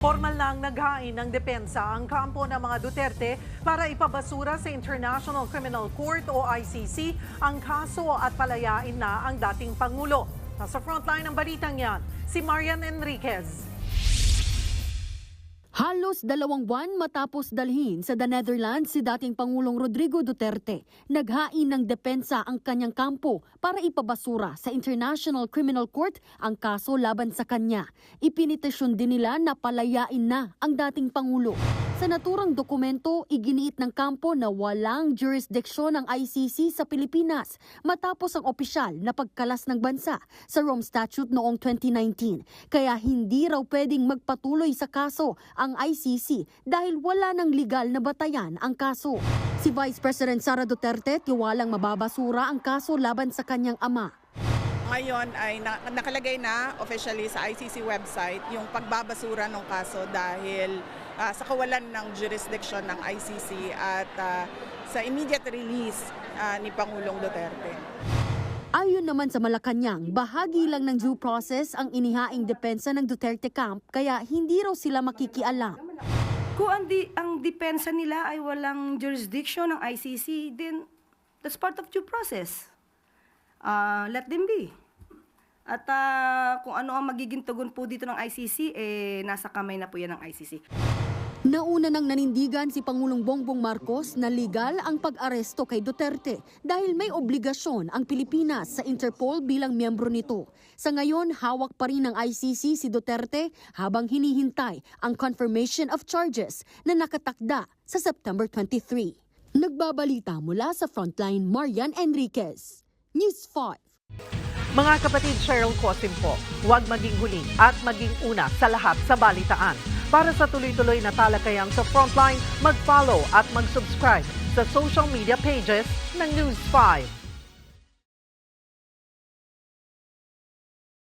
Formal lang naghain ng depensa ang kampo ng mga Duterte para ipabasura sa International Criminal Court o ICC ang kaso at palayain na ang dating Pangulo. Nasa frontline ng balitang yan, si Marian Enriquez. Halos 2 buwan matapos dalhin sa The Netherlands si dating Pangulong Rodrigo Duterte, naghain ng depensa ang kanyang kampo para ipabasura sa International Criminal Court ang kaso laban sa kanya. Ipinitisyon din nila na palayain na ang dating Pangulo. Sa naturang dokumento, iginiit ng kampo na walang jurisdiksyon ng ICC sa Pilipinas matapos ang opisyal na pagkalas ng bansa sa Rome Statute noong 2019. Kaya hindi raw pwedeng magpatuloy sa kaso ang ICC dahil wala ng legal na batayan ang kaso. Si Vice President Sara Duterte tiwalang mababasura ang kaso laban sa kanyang ama. Ngayon ay nakalagay na officially sa ICC website yung pagbabasura ng kaso dahil sa kawalan ng jurisdiction ng ICC at sa immediate release ni Pangulong Duterte. Ayon naman sa Malacanang, bahagi lang ng due process ang inihaing depensa ng Duterte camp kaya hindi raw sila makikialam. Kung ang depensa nila ay walang jurisdiction ng ICC, then that's part of due process. Let them be. At kung ano ang magiging tugon po dito ng ICC, nasa kamay na po yan ng ICC. Nauna nang nanindigan si Pangulong Bongbong Marcos na legal ang pag-aresto kay Duterte dahil may obligasyon ang Pilipinas sa Interpol bilang miyembro nito. Sa ngayon, hawak pa rin ng ICC si Duterte habang hinihintay ang confirmation of charges na nakatakda sa September 23. Nagbabalita mula sa Frontline, Marian Enriquez, News 5. Mga kapatid, Cheryl Cosim po, huwag maging huli at maging una sa lahat sa balitaan. Para sa tuloy-tuloy na talakayang sa Frontline, mag-follow at mag-subscribe sa social media pages ng News 5.